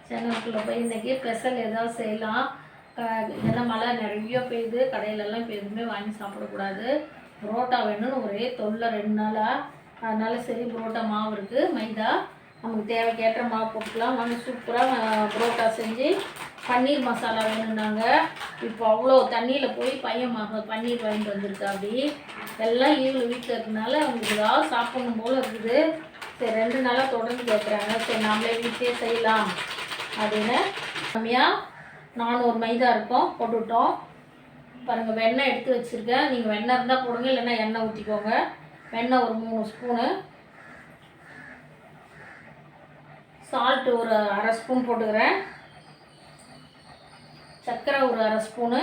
சேனலுக்குள்ளே போய் இன்றைக்கி ஸ்பெஷல் ஏதாவது செய்யலாம். ஏன்னா மழை நிறைய பெய்யுது, கடையிலலாம் இப்போ எதுவுமே வாங்கி சாப்பிடக்கூடாது. புரோட்டா வேணும்னு ஒரே தொல்லை 2 நாளாக. அதனால் சரி புரோட்டா மாவு இருக்குது, மைதா நமக்கு தேவைக்கேற்ற மாவு போட்டுக்கலாம். வாங்க சூப்பராக புரோட்டா செஞ்சு பன்னீர் மசாலா வேணும்னாங்க. இப்போ அவ்வளோ தண்ணியில் போய் பையன் பன்னீர் வாங்கிட்டு வந்திருக்கா. அப்படி எல்லாம் ஈவில் வீட்டில் இருக்கிறதுனால அவங்களுக்கு ஏதாவது சாப்பிடணும் போல் இருக்குது. சரி 2 நாளாக தொடர்ந்து கேட்குறாங்க. சரி நாமளே வீட்டிலே செய்யலாம் அப்படின்னு கம்மியாக 400 மைதா இருக்கும் போட்டுவிட்டோம். பாருங்கள் வெண்ணெய் எடுத்து வச்சுருக்கேன். நீங்கள் வெண்ணெய் இருந்தால் போடுங்க, இல்லைன்னா எண்ணெய் ஊற்றிக்கோங்க. வெண்ணெய் ஒரு 3 ஸ்பூனு, சால்ட்டு ஒரு 1/2 ஸ்பூன் போட்டுக்கிறேன், சர்க்கரை ஒரு 1/2 ஸ்பூனு,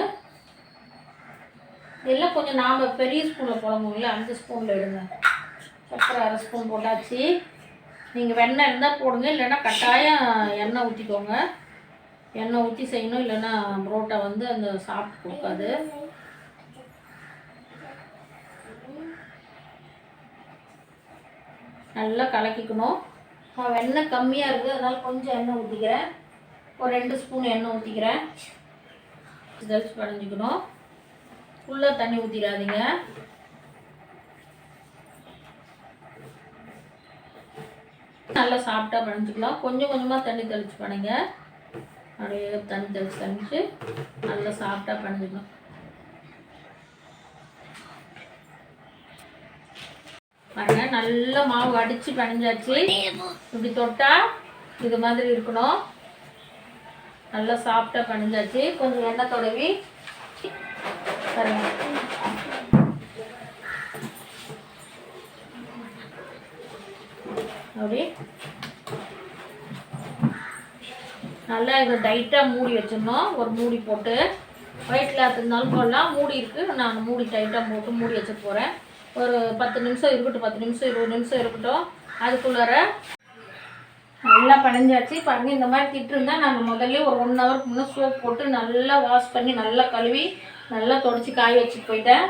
எல்லாம் கொஞ்சம் நாம் பெரிய ஸ்பூனில் புழங்குங்களே அந்த ஸ்பூனில் எடுங்க. சர்க்கரை 1/2 ஸ்பூன் போட்டாச்சு. நீங்கள் வெண்ணெய் இருந்தால் போடுங்க, இல்லைன்னா கட்டாயம் எண்ணெய் ஊற்றிக்கோங்க. எண்ணெய் ஊற்றி செய்யணும், இல்லைன்னா புரோட்டா வந்து அந்த சாப்பிட்டு கொடுக்காது. நல்லா கலக்கிக்கணும். வெண்ணெய் கம்மியாக இருக்குது, அதனால் கொஞ்சம் எண்ணெய் ஊற்றிக்கிறேன். ஒரு 2 ஸ்பூன் எண்ணெய் ஊற்றிக்கிறேன். தெளிச்சு படைஞ்சிக்கணும். ஃபுல்லாக தண்ணி ஊற்றிடாதீங்க. நல்லா சாப்பிட்டா படைஞ்சிக்கலாம். கொஞ்சம் கொஞ்சமாக தண்ணி தெளித்து படைங்க. அப்படியே தண்ணி தெளித்து நல்லா சாப்பிட்டா படைஞ்சிக்கலாம். பாருங்க நல்லா மாவு அடித்து படைஞ்சாச்சு. இப்படி தொட்டால் இது மாதிரி இருக்கணும். நல்லா சாப்பிட்டா படைஞ்சாச்சு. கொஞ்சம் எண்ணெய் தடவி பாருங்க. அப்படி நல்லா இதை டைட்டாக மூடி வச்சிடணும். ஒரு மூடி போட்டு வயிற்றில் இருந்தாலும் போடலாம். மூடி இருக்குது, நான் மூடி டைட்டாக போட்டு மூடி வச்சு போகிறேன். ஒரு 10 நிமிஷம் இருக்கட்டும், 10 நிமிஷம் 20 நிமிஷம் இருக்கட்டும். அதுக்குள்ளார நல்லா படைஞ்சாச்சு. பாருங்கள் இந்த மாதிரி திட்டுருந்தால் நான் முதல்ல ஒரு 1 ஹவருக்கு முன்னே சோப் போட்டு நல்லா வாஷ் பண்ணி நல்லா கழுவி நல்லா தொடச்சி காய வச்சுட்டு போயிட்டேன்.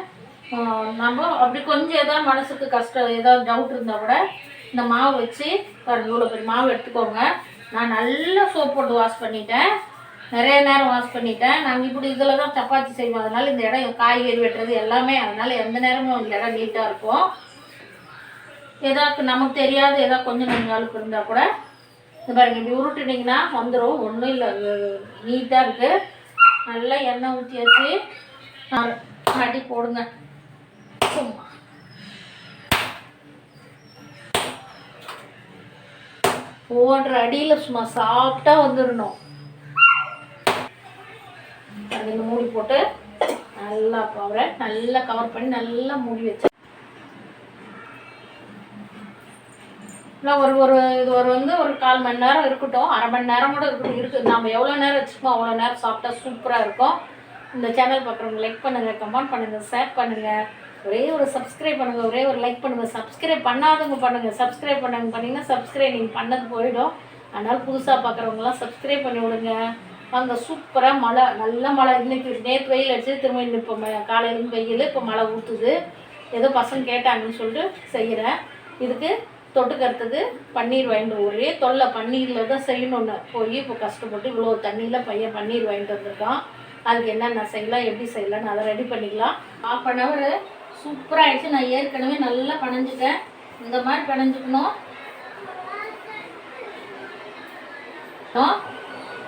நம்ம அப்படி கொஞ்சம் ஏதாவது மனசுக்கு கஷ்டம் ஏதாவது டவுட் இருந்தால் கூட இந்த மாவு வச்சு பாருங்கள், இவ்வளோ பெரிய மாவு எடுத்துக்கோங்க. நான் நல்லா சோப் போட்டு வாஷ் பண்ணிட்டேன், நிறைய நேரம் வாஷ் பண்ணிட்டேன். நாங்கள் இப்படி இதில் தான் சப்பாத்தி செய்வோம், அதனால் இந்த இடம் காய்கறி வெட்டுறது எல்லாமே, அதனால் எந்த நேரமும் இந்த இடம் நீட்டாக இருக்கும். ஏதாவது நமக்கு தெரியாது ஏதாவது கொஞ்சம் அழுக்கு இருந்தால் கூட இந்த பாருங்கள் இப்படி உருட்டுனிங்கன்னா வந்துடும். ஒன்றும் இல்லை, நீட்டாக இருக்குது. நல்லா எண்ணெய் ஊற்றியாச்சு. அடி போடுங்க. சும்மா போடுற அடியில் சும்மா சாப்பிட்டா வந்துடணும். அது மூடி போட்டு நல்லா பவரை நல்லா கவர் பண்ணி நல்லா மூடி வச்சு ஒரு வந்து ஒரு 1/4 மணி நேரம் இருக்கட்டும், 1/2 மணி நேரம் கூட இருக்குது. நம்ம எவ்வளோ நேரம் வச்சுக்கோம் அவ்வளோ நேரம் சாப்பிட்டா சூப்பராக இருக்கும். இந்த சேனல் பார்க்குறவங்க லைக் பண்ணுங்கள், கமெண்ட் பண்ணுங்கள், ஷேர் பண்ணுங்கள், ஒரே ஒரு சப்ஸ்கிரைப் பண்ணுங்கள், ஒரே ஒரு லைக் பண்ணுங்கள். சப்ஸ்கிரைப் பண்ணாதவங்க பண்ணுங்கள், சப்ஸ்கிரைப் பண்ணிங்கன்னா சப்ஸ்கிரைப் நீங்கள் பண்ணது போயிடும். அதனால் புதுசாக பார்க்குறவங்களாம் சப்ஸ்கிரைப் பண்ணி விடுங்க. அங்கே சூப்பராக மழை, நல்ல மழை. இன்றைக்கி நேற்று வெயில் அடிச்சு, திரும்ப இன்னும் இப்போ காலையிலேருந்து வெயில், இப்போ மழை ஊற்றுது. ஏதோ பசங்க கேட்டாங்கன்னு சொல்லிட்டு செய்கிறேன். இதுக்கு தொட்டுக்கிறதுக்கு பன்னீர் வாங்கிட்டு ஒரே தொல்லை. பன்னீரில் தான் செய்யணுன்னு போய் இப்போ கஷ்டப்பட்டு இவ்வளோ தண்ணியில் பையன் பன்னீர் வாங்கிட்டு வந்திருக்கான். அதுக்கு என்னென்ன செய்யலாம், எப்படி செய்யலான்னு அதை ரெடி பண்ணிக்கலாம். 1/2 ஹவர் சூப்பராக ஆகிடுச்சு. நான் ஏற்கனவே நல்லா பனைஞ்சிட்டேன். இந்த மாதிரி பனைஞ்சிக்கணும்.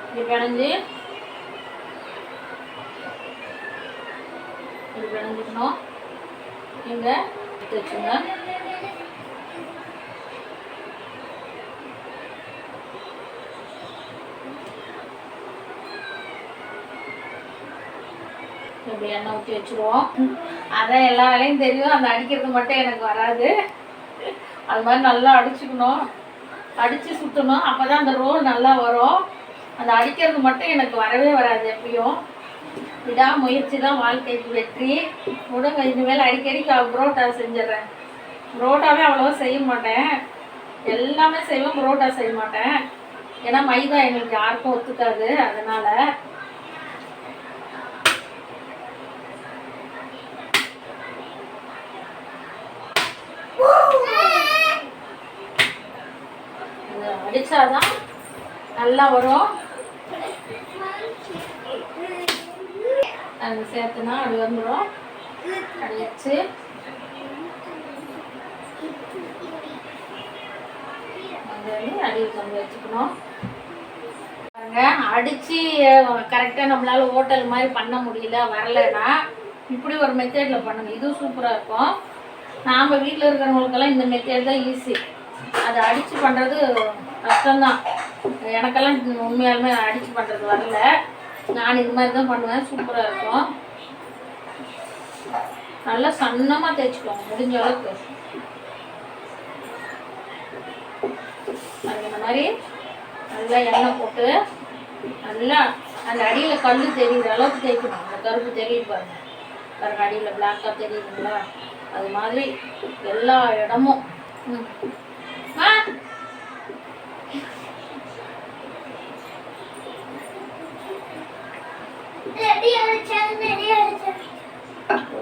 இப்படி பனைஞ்சி இப்படி பனைஞ்சிக்கணும். இங்கே எடுத்து வச்சுங்க. இப்படி எண்ணெய் ஊற்றி வச்சுருவோம். அதான் எல்லா வேலையும் தெரியும், அந்த அடிக்கிறது மட்டும் எனக்கு வராது. அது மாதிரி நல்லா அடிச்சுக்கணும், அடித்து சுற்றணும். அப்போ தான் அந்த ரோல் நல்லா வரும். அந்த அடிக்கிறது மட்டும் எனக்கு வரவே வராது. எப்பயும் முயற்சி தான் வாழ்க்கைக்கு வெற்றி. விடுங்க, இனிமேல் அடிக்கடி புரோட்டா செஞ்சிடறேன். புரோட்டாவே அவ்வளோவா செய்ய மாட்டேன், எல்லாமே செய்வேன், புரோட்டா செய்ய மாட்டேன். ஏன்னா மைதா எங்களுக்கு யாருக்கும் ஒத்துக்காது. அதனால் அடித்தாதான் நல்லா வரும். அது சேர்த்துனா அது வந்துடும். அது வச்சு அடியில் கொஞ்சம் வச்சுக்கணும். பாருங்க, அடித்து கரெக்டாக நம்மளால் ஹோட்டல் மாதிரி பண்ண முடியல, வரலைன்னா இப்படி ஒரு மெத்தேடில் பண்ணுங்க. இதுவும் சூப்பராக இருக்கும். நாம் வீட்டில் இருக்கிறவங்களுக்கெல்லாம் இந்த மெத்தேட் தான் ஈஸி. அதை அடித்து பண்ணுறது கஷ்டம்தான். எனக்கெல்லாம் உண்மையாலுமே அடித்து பண்ணுறது வரல. நான் இது மாதிரி தான் பண்ணுவேன். சூப்பராக இருக்கும். நல்லா சன்னமாக தேய்ச்சிக்கோங்க முடிஞ்ச அளவுக்கு. அது இந்த மாதிரி நல்லா எண்ணெய் போட்டு நல்லா அந்த அடியில் கல் தெரியுற அளவுக்கு தேய்க்கணும். அந்த கருப்பு தெரியுது பாருங்க, பாருங்க அடியில் பிளாக்காக தெரியுதுங்களா? அது மாதிரி எல்லா இடமும்.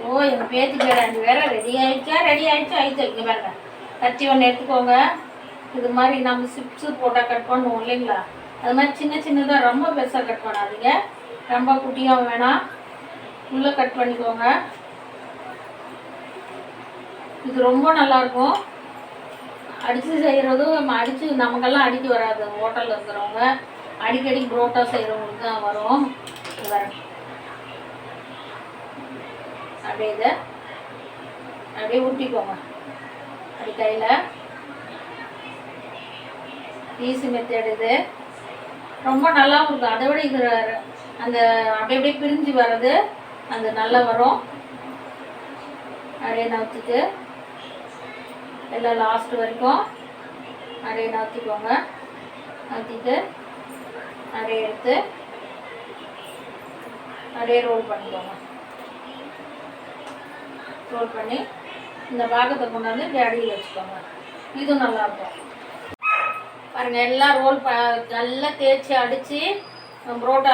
ஓ, எங்கள் பேத்தி பேராண்டி வேற ரெடி ஆயிடுச்சா ஆயிடுச்சு. இங்கே பாருங்க, கத்தி ஒன்று எடுத்துக்கோங்க. இது மாதிரி நம்ம சிப்ஸு போட்டால் கட் பண்ணுவோம் இல்லைங்களா? அது மாதிரி சின்ன சின்னதாக ரொம்ப பெருசாக கட் பண்ணாதீங்க, ரொம்ப குட்டியாக வேணாம், உள்ளே கட் பண்ணிக்கோங்க. இது ரொம்ப நல்லாயிருக்கும். அடித்து செய்கிறதும் அடித்து நமக்கெல்லாம் அடிக்க வராது. ஹோட்டலில் இருக்கிறவங்க அடிக்கடி புரோட்டா செய்கிறவங்களுக்கு தான் வரும். வர அப்படியே இதை அப்படியே ஊட்டிக்கோங்க. அப்படி கையில் ஈஸி மெத்தேட். இது ரொம்ப நல்லா இருக்கும். அதை விட இது அந்த அப்படியே பிரிஞ்சு வர்றது அந்த நல்லா வரும். அப்படியே நவுத்திட்டு எல்லாம் லாஸ்ட் வரைக்கும் அப்படியே நவுத்திக்கோங்க. நவுத்திட்டு அப்படியே எடுத்து அப்படியே ரோல் பண்ணிக்கோங்க. ரோல் பண்ணி இந்த பாகத்தை கொண்டாந்து இப்படி அடியில் வச்சுக்கோங்க. இதுவும் நல்லாயிருக்கும். பாருங்கள், எல்லாம் ரோல் நல்லா தேய்ச்சி அடித்து புரோட்டா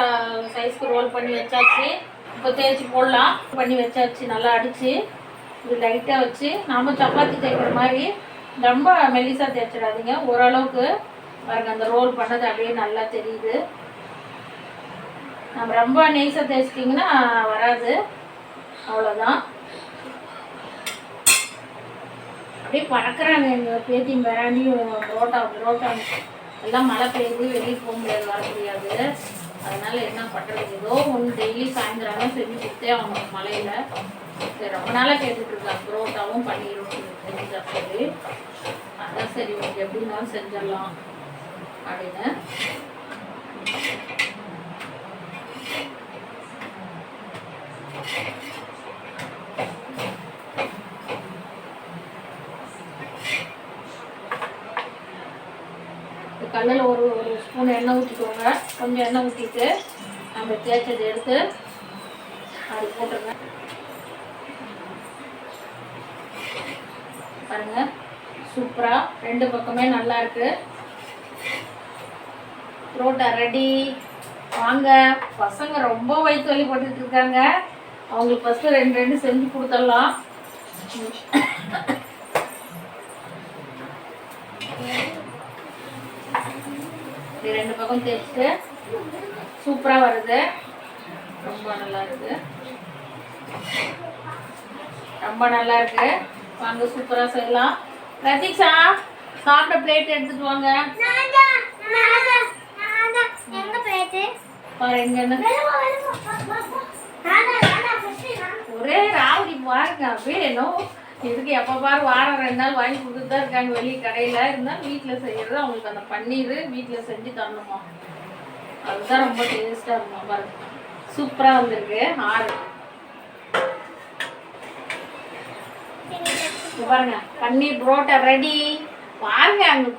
சைஸ்க்கு ரோல் பண்ணி வச்சாச்சு. இப்போ தேய்ச்சி போடலாம். பண்ணி வச்சாச்சு. நல்லா அடித்து இது லைட்டாக வச்சு நாம் சப்பாத்தி தேய்க்கிற மாதிரி ரொம்ப மெல்லிசாக தேய்ச்சிடாதீங்க. ஓரளவுக்கு பாருங்கள், அந்த ரோல் பண்ணது அப்படியே நல்லா தெரியுது. நம்ம ரொம்ப நெய்ஸாக தேய்ச்சிட்டிங்கன்னா வராது. அவ்வளோதான். அப்படியே பறக்கிறாங்க எங்கள் பேத்தியும் பேராண்டியும். புரோட்டா எல்லாம் மழை பெய்யுது, வெளியே போக முடியாது, வர முடியாது. அதனால் என்ன பண்ணுறது, ஏதோ ஒன்று டெய்லி சாயந்தரம் செஞ்சு கொடுத்தே அவங்க மழையில். சரி, ரொம்ப நாளாக கேட்டுட்ருக்காங்க புரோட்டாவும் பன்னீரும் செஞ்சா சரி. அதான் சரி உங்களுக்கு எப்படின்னாலும் செஞ்சிடலாம் அப்படின்னு. கல்லில் ஒரு ஸ்பூன் எண்ணெய் ஊற்றிக்கோங்க. கொஞ்சம் எண்ணெய் ஊற்றிட்டு நம்ம தேய்ச்சதை எடுத்து அது போட்டுருங்க. பாருங்கள், சூப்பராக ரெண்டு பக்கமே நல்லா இருக்குது. புரோட்டா ரெடி. வாங்க, பசங்க ரொம்ப வயிற்று வலி போட்டுட்டு இருக்காங்க. அவங்களுக்கு ஃபஸ்ட்டு ரெண்டு செஞ்சு கொடுத்துடலாம். இப்படி ரெண்டு பக்கம் தேய்ச்சிட்டு சூப்பராக வருது. ரொம்ப நல்லா இருக்குது. ரொம்ப நல்லா இருக்கு. வாங்க, சூப்பராக செய்யலாம். பிரதீக்ஷா, சாப்பிட பிளேட் எடுத்துட்டு வாங்க. பாரு, எங்க ஒரே ராவடி பாருங்க. வேணும் இதுக்கு எப்போ பாரு வாரம் 2 நாள் வாங்கி கொடுத்துட்டு தான் இருக்காங்க வெளியே கடையில். இருந்தாலும் வீட்டில் செய்கிறது அவங்களுக்கு அந்த பன்னீர் வீட்டில் செஞ்சு தரணுமா, அதுதான் ரொம்ப டேஸ்ட்டாக இருக்குமா. பாருங்க, சூப்பராக வந்திருக்கு. 6 பாருங்க, பன்னீர் புரோட்டா ரெடி. பாருங்க, அங்கே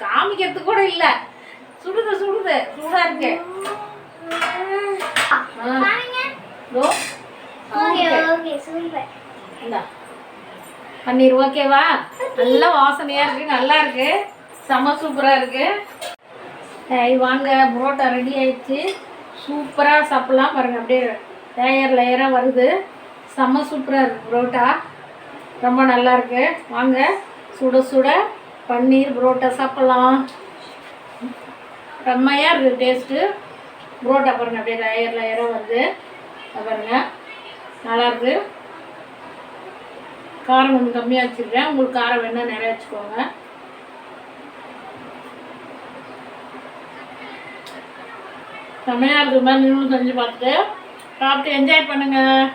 காமிக்கிறதுக்கு கூட இல்லை. சுடுது சூடாக இருக்கு. பன்னீர் ஓகேவா? நல்லா வாசனையாக இருக்குது, நல்லா இருக்குது, செம்ம சூப்பராக இருக்குது. வாங்க, புரோட்டா ரெடி ஆயிடுச்சு. சூப்பராக சாப்பிட்லாம். பாருங்கள், அப்படியே லேயராக வருது. செம்ம சூப்பராக இருக்குது புரோட்டா. ரொம்ப நல்லா இருக்கு. வாங்க, சுட சுட பன்னீர் புரோட்டா சாப்பிட்லாம். செம்மையாக இருக்குது டேஸ்ட்டு. புரோட்டா பாருங்கள் அப்படியே லேயராக வருது. பாருங்கள் நல்லாயிருக்கு. காரம் கொஞ்சம் கம்மியாக வச்சுருக்கேன். உங்களுக்கு காரம் வேணால் நிறைய வச்சுக்கோங்க. செம்மையாக இருக்கிற மாதிரி நீங்களும் செஞ்சு பார்த்துட்டு சாப்பிட்டு என்ஜாய் பண்ணுங்கள்.